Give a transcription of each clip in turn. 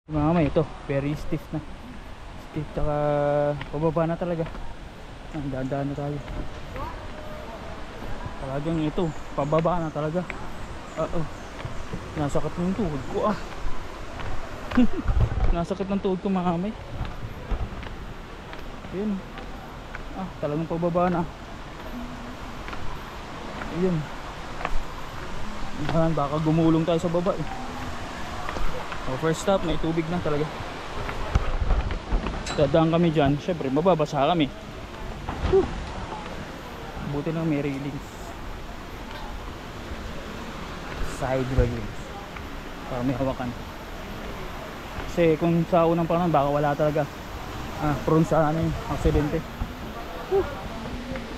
Mamay ito, very stiff na. Stiff, tsaka pababa na talaga. Dahan-dahan na tayo. Talagang ito, pababa na talaga. Nasakit ng tuhod ko ah. Nasakit ng tuhod ko mamay. Ayun. Talagang pababa na. Ayun. Baka gumulong tayo sa baba eh. First stop, may tubig na talaga. Dadaan kami dyan, syempre mababasa kami. Buti lang may railings, side railings, para may hawakan. Kasi kung sa unang panahon baka wala talaga, prone sa ano yung aksidente.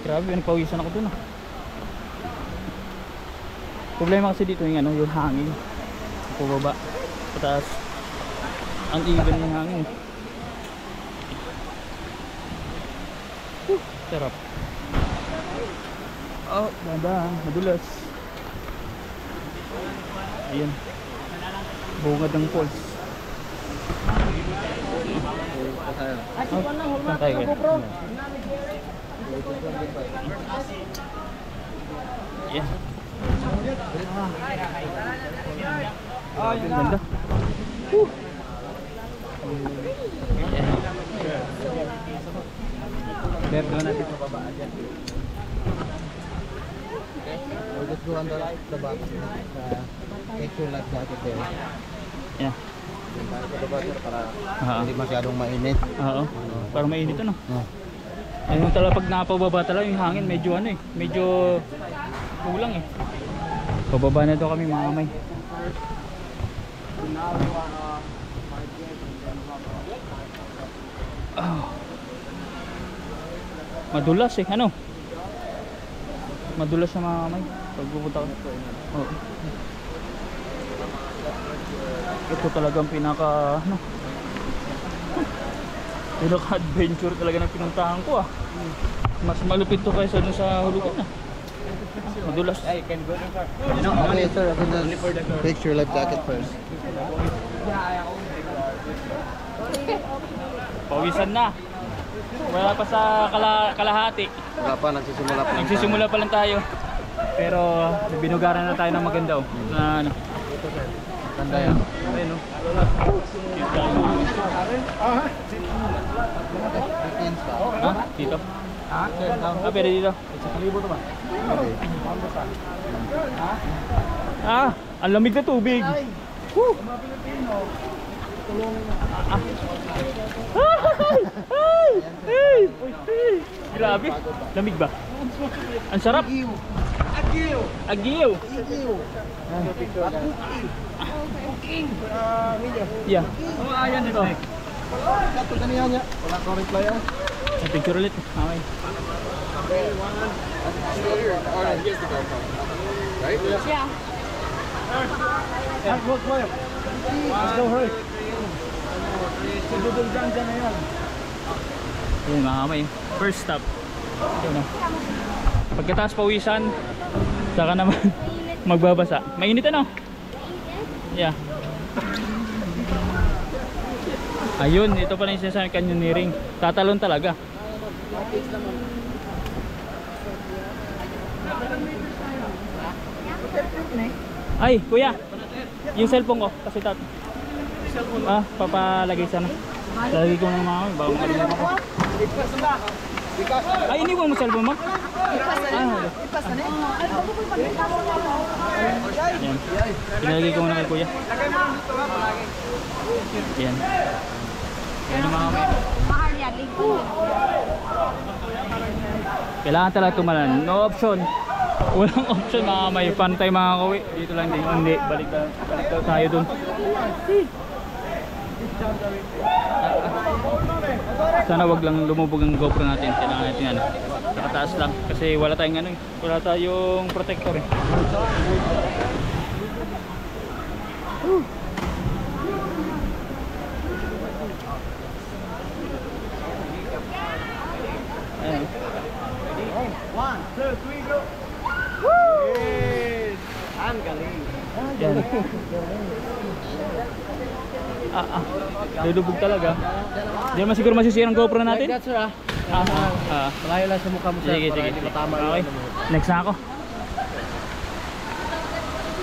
Grabe, nagpawisan ako dun ah. Problema kasi dito yung, yung hangin pababa, pataas, ang even ng hangin. Sarap. Ganda, madulas. Ayun, bungad ng falls. Saan tayo kaya? Yeah. Ganda. There, doon natin pababaan dyan. Okay, we'll just go on the back. Make sure like that there. Yeah. Para hindi masyadong mainit. Oo. Para mainit ano? Ayun talaga, pag napababa talaga yung hangin, medyo ano eh, medyo kulang eh. Pababa na daw kami mga kamay. Madulas eh, ano? Madulas sa mga kamay pag pupunta ko. Ito talagang pinaka adventure talaga ng pinuntahan ko ah. Mas malupit to kaysa dun sa hulugan ah. Madulas. Okay sir, picture life jacket first. Pawisan na. Wala pa sa kalahati. Wala pa, nagsisimula pa lang tayo. Pero binugaran na tayo ng maganda oh. Na ano. Ganda yan. Ayun oh. Dito. Pwede dito. Ang lamig na tubig. Grabe, lamig ba? Ang sarap. Agiw. Yeah. Ayan dito. Kato kaniya niya. Wala ko reply ah. Picture ulit. Okay. Right? Yeah. Let's go hurry. Sududol dyan na yan. Ayun mga kamay, first stop. Ayun, pagkataas pawisan, saka naman magbabasa. Mainit ano? Yeah. Ayun, ito pala yung sinasabi canyoneering. Tatalon talaga. Ay, kuya, yung cellphone ko kasi papalagay sana. Lalagay ko ng mga kami, bago makalimutan ko. Ay, iniwan mo cellphone mo? Ayan. Pinalagay ko muna kay kuya. Ayan. Ayan yung mga kami. Kailangan talaga tumalan. No option. Walang option mga kamay. Pantay mga kawi. Dito lang din. Hindi. Balik tayo dun. Sana wag lang lumubog ang GoPro natin. Kailangan natin ano, nakataas lang kasi wala tayong ano, wala tayong protector eh. Ayan. 1, 2, 3, go! Woo! Ang galing! Yan. Lulubog talaga. Hindi naman siguro masisira ang GoPro natin. Like that, sir, Malayo lang sa mukha mo, sir. Sige, para sige. hindi matama Okay. yung ano mo. Next na ako.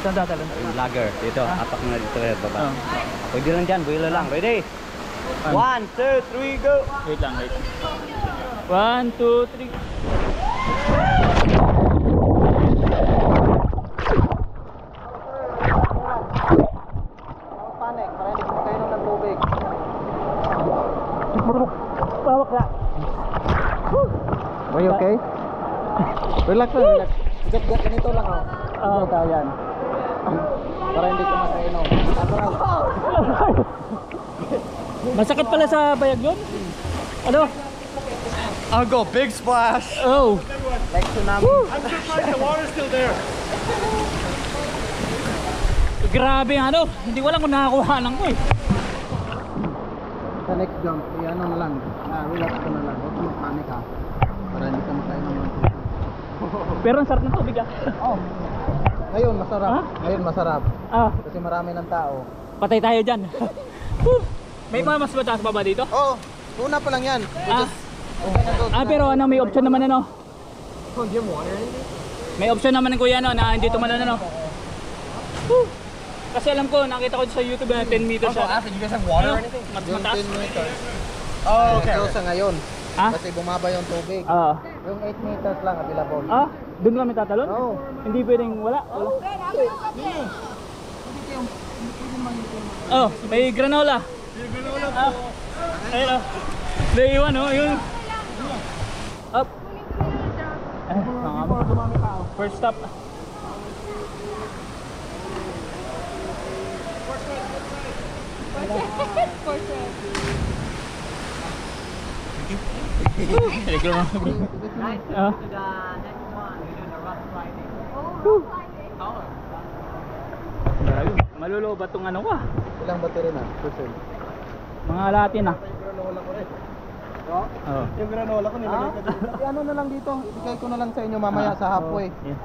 Saan tatalon? Vlogger, dito, apak na dito rin, baba. Oh. Pwede lang dyan, buhila lang. Ready? 1, 2, 3, go! Wait lang, wait. 1, 2, 3. Panic, para hindi kumakain ng tubig. Pawak na. Are you okay? Relax lang, relax. Gat-gat, ganito lang, oh. Oo. Ito, yan. Para hindi ka makainom. Ako lang. Masakit pala sa bayag yun? Ano? I'll go big splash! Oh! Like tsunami. Grabe yung ano, hindi ko alam kung nakakuhanan ko eh. Sa next jump, ano na lang. Relax ka na lang. Huwag mong panic, ha. Para hindi ka makainom ng tubig. Pero ang sarap ng tubig ah. Oh. Ngayon, masarap. Ha? Ngayon, masarap. Ah, Kasi marami ng tao. patay tayo dyan. May mga mas mataas pa ba dito? Oo. Una pa lang yan. Ah, pero ano, may option naman ano? May option naman ng kuya no, na hindi tumalon ano. Woo! Kasi alam ko, nakita ko sa YouTube na 10 meters siya. you guys have water Ano? Mas Yung mataas. 10 meters. Oh, Ito sa ngayon. Ah? Kasi bumaba yung tubig. Ah. Yung 8 meters lang available. Ah, doon kami tatalon? Oo. Hindi pwedeng wala. Wala. Oh, may granola. May granola po. Ayun oh. May iwan oh, yun. Up. First stop. Ah. Grabe, malulubat tong ano ka. Ilang battery na? Percent. Mga Latin ah. Granola ko rin. Oh. Yung granola ko nilagay ko dito. Ano na lang dito. Ibigay ko na lang sa inyo mamaya sa halfway. Yeah.